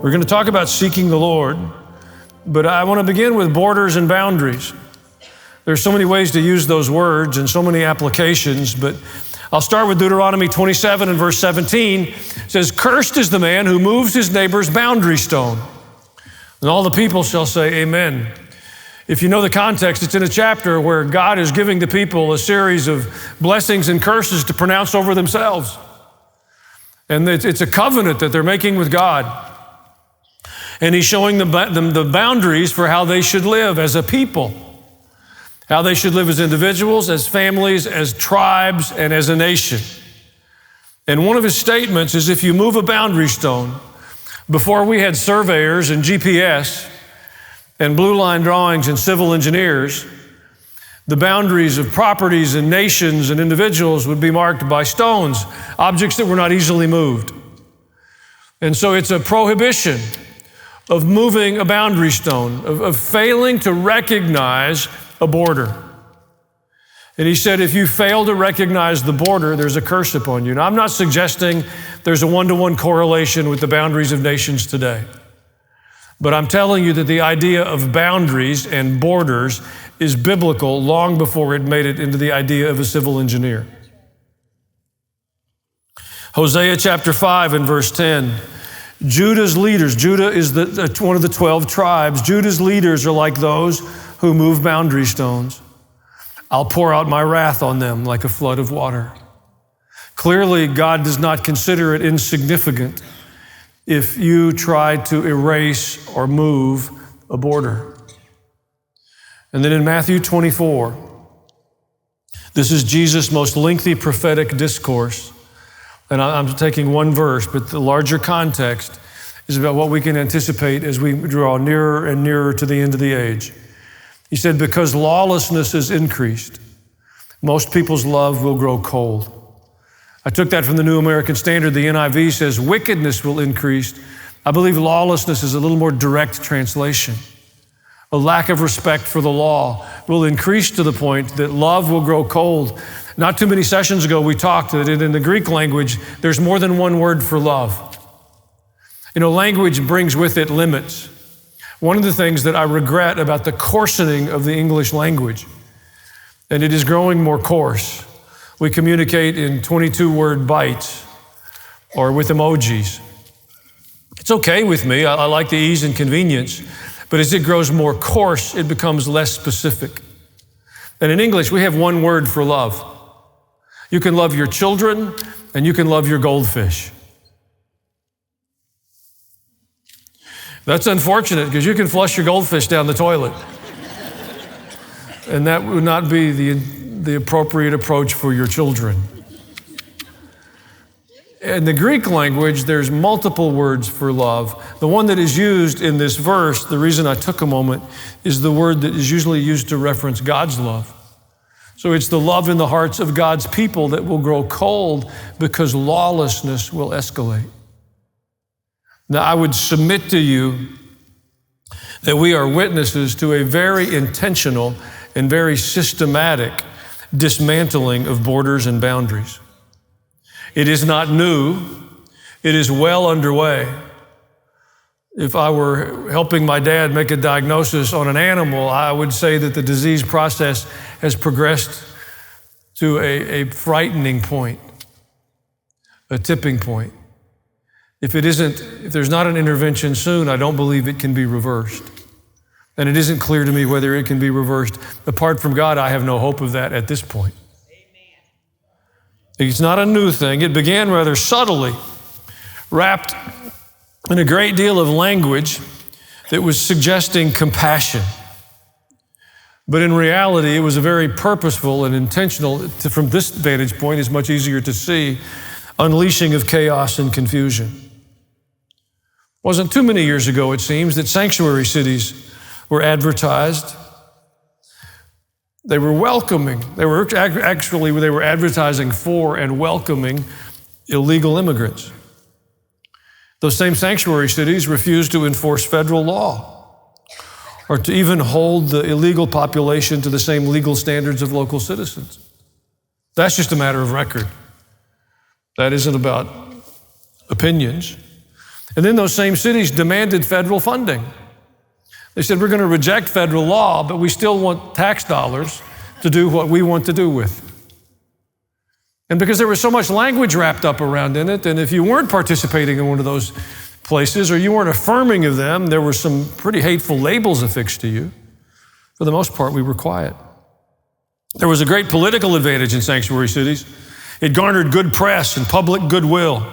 We're going to talk about seeking the Lord, but I want to begin with borders and boundaries. There's so many ways to use those words and so many applications, but I'll start with Deuteronomy 27 and verse 17. It says, "Cursed is the man who moves his neighbor's boundary stone." And all the people shall say, amen. If you know the context, it's in a chapter where God is giving the people a series of blessings and curses to pronounce over themselves. And it's a covenant that they're making with God. And he's showing them the boundaries for how they should live as a people, how they should live as individuals, as families, as tribes, and as a nation. And one of his statements is, if you move a boundary stone, before we had surveyors and GPS and blue line drawings and civil engineers, the boundaries of properties and nations and individuals would be marked by stones, objects that were not easily moved. And so it's a prohibition of moving a boundary stone, of failing to recognize a border. And he said, if you fail to recognize the border, there's a curse upon you. Now, I'm not suggesting there's a one-to-one correlation with the boundaries of nations today. But I'm telling you that the idea of boundaries and borders is biblical long before it made it into the idea of a civil engineer. Hosea chapter 5 and verse 10. Judah's leaders, Judah is one of the 12 tribes. Judah's leaders are like those who move boundary stones. I'll pour out my wrath on them like a flood of water. Clearly, God does not consider it insignificant if you try to erase or move a border. And then in Matthew 24, this is Jesus' most lengthy prophetic discourse. And I'm taking one verse, but the larger context is about what we can anticipate as we draw nearer and nearer to the end of the age. He said, because lawlessness is increased, most people's love will grow cold. I took that from the New American Standard. The NIV says wickedness will increase. I believe lawlessness is a little more direct translation. A lack of respect for the law will increase to the point that love will grow cold. Not too many sessions ago, we talked that in the Greek language, there's more than one word for love. You know, language brings with it limits. One of the things that I regret about the coarsening of the English language, and it is growing more coarse. We communicate in 22-word bites or with emojis. It's okay with me. I like the ease and convenience. But as it grows more coarse, it becomes less specific. And in English, we have one word for love. You can love your children and you can love your goldfish. That's unfortunate because you can flush your goldfish down the toilet. And that would not be the appropriate approach for your children. In the Greek language, there's multiple words for love. The one that is used in this verse, the reason I took a moment, is the word that is usually used to reference God's love. So it's the love in the hearts of God's people that will grow cold because lawlessness will escalate. Now, I would submit to you that we are witnesses to a very intentional and very systematic dismantling of borders and boundaries. It is not new. It is well underway. If I were helping my dad make a diagnosis on an animal, I would say that the disease process has progressed to a frightening point, a tipping point. If there's not an intervention soon, I don't believe it can be reversed. And it isn't clear to me whether it can be reversed. Apart from God, I have no hope of that at this point. Amen. It's not a new thing. It began rather subtly, wrapped in a great deal of language that was suggesting compassion. But in reality, it was a very purposeful and intentional, from this vantage point, it's much easier to see, unleashing of chaos and confusion. It wasn't too many years ago, it seems, that sanctuary cities were advertised. They were welcoming. They were advertising for and welcoming illegal immigrants. Those same sanctuary cities refused to enforce federal law or to even hold the illegal population to the same legal standards of local citizens. That's just a matter of record. That isn't about opinions. And then those same cities demanded federal funding. They said, we're going to reject federal law, but we still want tax dollars to do what we want to do with. And because there was so much language wrapped up around in it, and if you weren't participating in one of those places or you weren't affirming of them, there were some pretty hateful labels affixed to you. For the most part, we were quiet. There was a great political advantage in sanctuary cities. It garnered good press and public goodwill.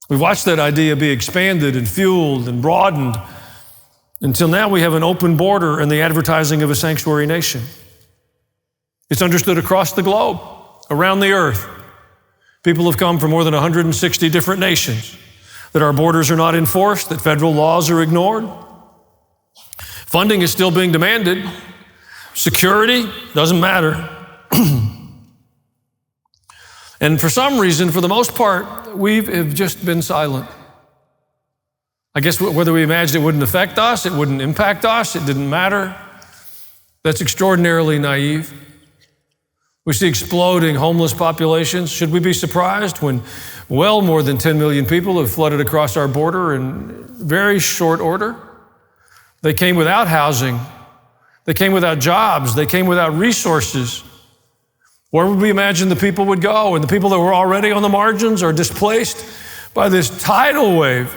We've watched that idea be expanded and fueled and broadened until now we have an open border and the advertising of a sanctuary nation. It's understood across the globe, around the earth. People have come from more than 160 different nations, that our borders are not enforced, that federal laws are ignored. Funding is still being demanded. Security doesn't matter. And for some reason, for the most part, we have just been silent. I guess whether we imagined it wouldn't affect us, it wouldn't impact us, it didn't matter. That's extraordinarily naive. We see exploding homeless populations. Should we be surprised when well more than 10 million people have flooded across our border in very short order? They came without housing. They came without jobs. They came without resources. Where would we imagine the people would go? And the people that were already on the margins are displaced by this tidal wave,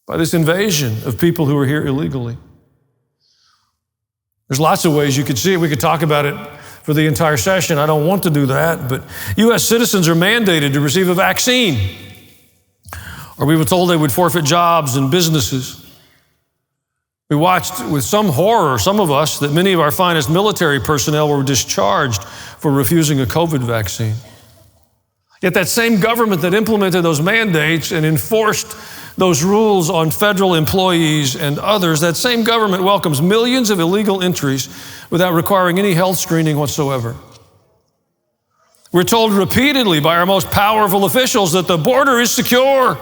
by this invasion of people who are here illegally. There's lots of ways you could see it. We could talk about it for the entire session. I don't want to do that, but U.S. citizens are mandated to receive a vaccine, or we were told they would forfeit jobs and businesses. We watched with some horror, some of us, that many of our finest military personnel were discharged for refusing a COVID vaccine. Yet that same government that implemented those mandates and enforced those rules on federal employees and others, that same government welcomes millions of illegal entries without requiring any health screening whatsoever. We're told repeatedly by our most powerful officials that the border is secure.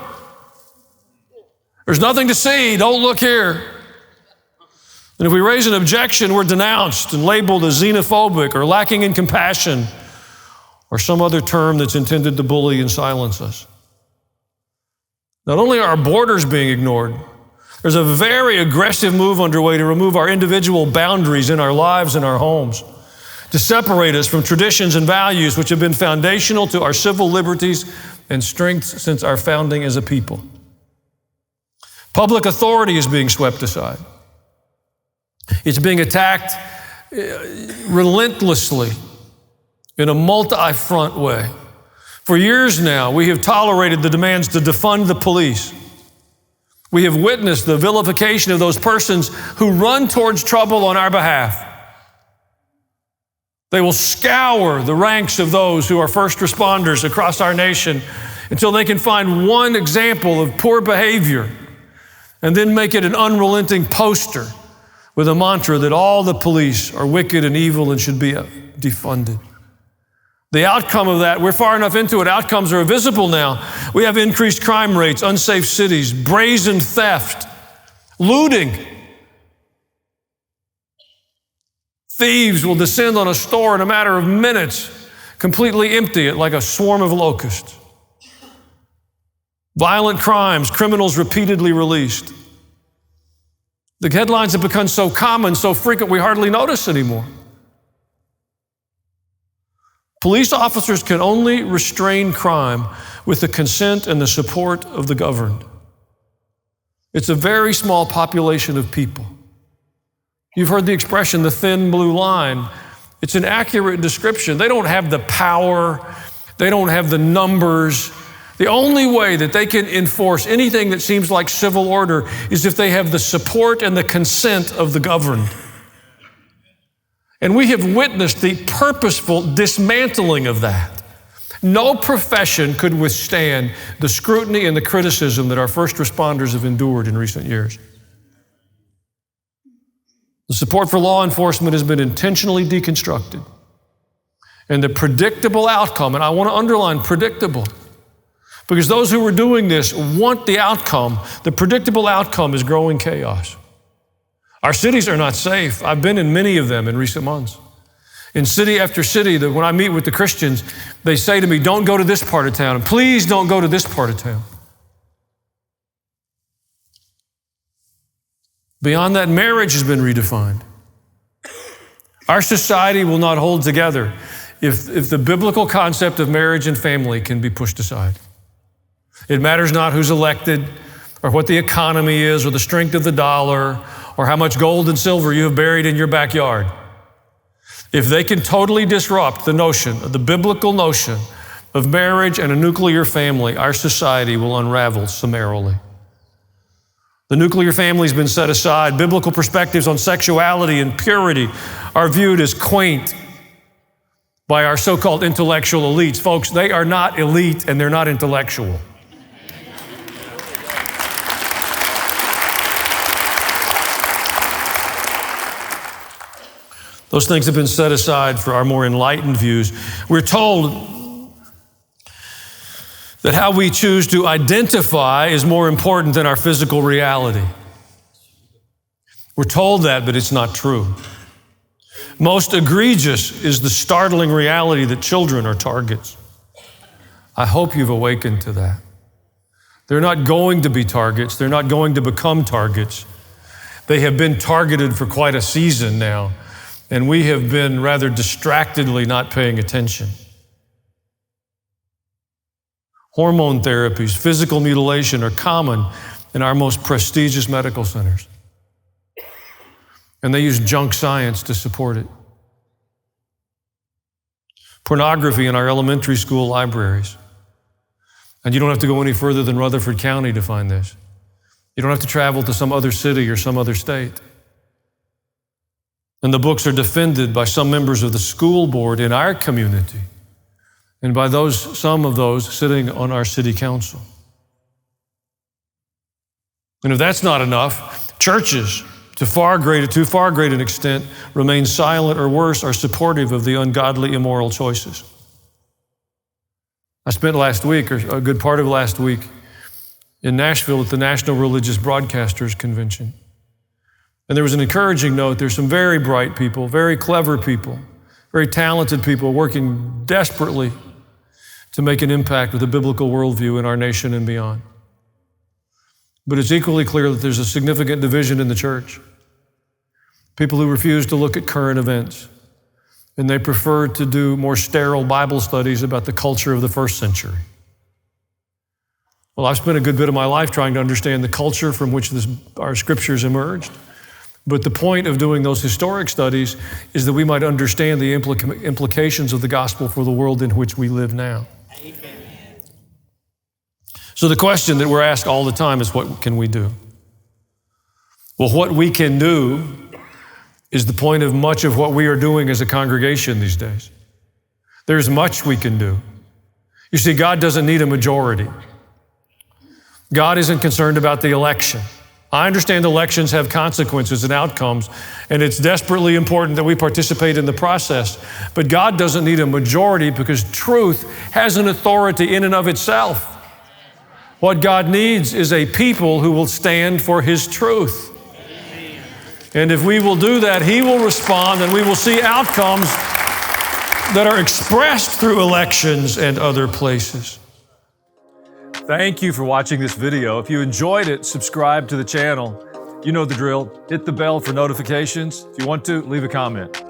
There's nothing to see, don't look here. And if we raise an objection, we're denounced and labeled as xenophobic or lacking in compassion or some other term that's intended to bully and silence us. Not only are our borders being ignored, there's a very aggressive move underway to remove our individual boundaries in our lives and our homes, to separate us from traditions and values which have been foundational to our civil liberties and strengths since our founding as a people. Public authority is being swept aside. It's being attacked relentlessly in a multi-front way. For years now, we have tolerated the demands to defund the police. We have witnessed the vilification of those persons who run towards trouble on our behalf. They will scour the ranks of those who are first responders across our nation until they can find one example of poor behavior and then make it an unrelenting poster with a mantra that all the police are wicked and evil and should be defunded. The outcome of that, we're far enough into it, outcomes are visible now. We have increased crime rates, unsafe cities, brazen theft, looting. Thieves will descend on a store in a matter of minutes, completely empty it like a swarm of locusts. Violent crimes, criminals repeatedly released. The headlines have become so common, so frequent, we hardly notice anymore. Police officers can only restrain crime with the consent and the support of the governed. It's a very small population of people. You've heard the expression, the thin blue line. It's an accurate description. They don't have the power. They don't have the numbers. The only way that they can enforce anything that seems like civil order is if they have the support and the consent of the governed. And we have witnessed the purposeful dismantling of that. No profession could withstand the scrutiny and the criticism that our first responders have endured in recent years. The support for law enforcement has been intentionally deconstructed. And the predictable outcome, and I want to underline predictable, because those who are doing this want the outcome. The predictable outcome is growing chaos. Our cities are not safe. I've been in many of them in recent months. In city after city, that when I meet with the Christians, they say to me, don't go to this part of town, and please don't go to this part of town. Beyond that, marriage has been redefined. Our society will not hold together if the biblical concept of marriage and family can be pushed aside. It matters not who's elected or what the economy is or the strength of the dollar or how much gold and silver you have buried in your backyard. If they can totally disrupt the notion, the biblical notion of marriage and a nuclear family, our society will unravel summarily. The nuclear family has been set aside. Biblical perspectives on sexuality and purity are viewed as quaint by our so-called intellectual elites. Folks, they are not elite and they're not intellectual. Those things have been set aside for our more enlightened views. We're told that how we choose to identify is more important than our physical reality. We're told that, but it's not true. Most egregious is the startling reality that children are targets. I hope you've awakened to that. They're not going to be targets. They're not going to become targets. They have been targeted for quite a season now, and we have been rather distractedly not paying attention. Hormone therapies, physical mutilation are common in our most prestigious medical centers. And they use junk science to support it. Pornography in our elementary school libraries. And you don't have to go any further than Rutherford County to find this. You don't have to travel to some other city or some other state. And the books are defended by some members of the school board in our community and by some of those sitting on our city council. And if that's not enough, churches, to too far great an extent, remain silent or worse, are supportive of the ungodly, immoral choices. I spent last week, or a good part of last week, in Nashville at the National Religious Broadcasters Convention. And there was an encouraging note. There's some very bright people, very clever people, very talented people working desperately to make an impact with a biblical worldview in our nation and beyond. But it's equally clear that there's a significant division in the church. People who refuse to look at current events, and they prefer to do more sterile Bible studies about the culture of the first century. Well, I've spent a good bit of my life trying to understand the culture from which our scriptures emerged. But the point of doing those historic studies is that we might understand the implications of the gospel for the world in which we live now. Amen. So the question that we're asked all the time is, what can we do? Well, what we can do is the point of much of what we are doing as a congregation these days. There's much we can do. You see, God doesn't need a majority. God isn't concerned about the election. I understand elections have consequences and outcomes, and it's desperately important that we participate in the process. But God doesn't need a majority because truth has an authority in and of itself. What God needs is a people who will stand for His truth. And if we will do that, He will respond, and we will see outcomes that are expressed through elections and other places. Thank you for watching this video. If you enjoyed it, subscribe to the channel. You know the drill. Hit the bell for notifications. If you want to, leave a comment.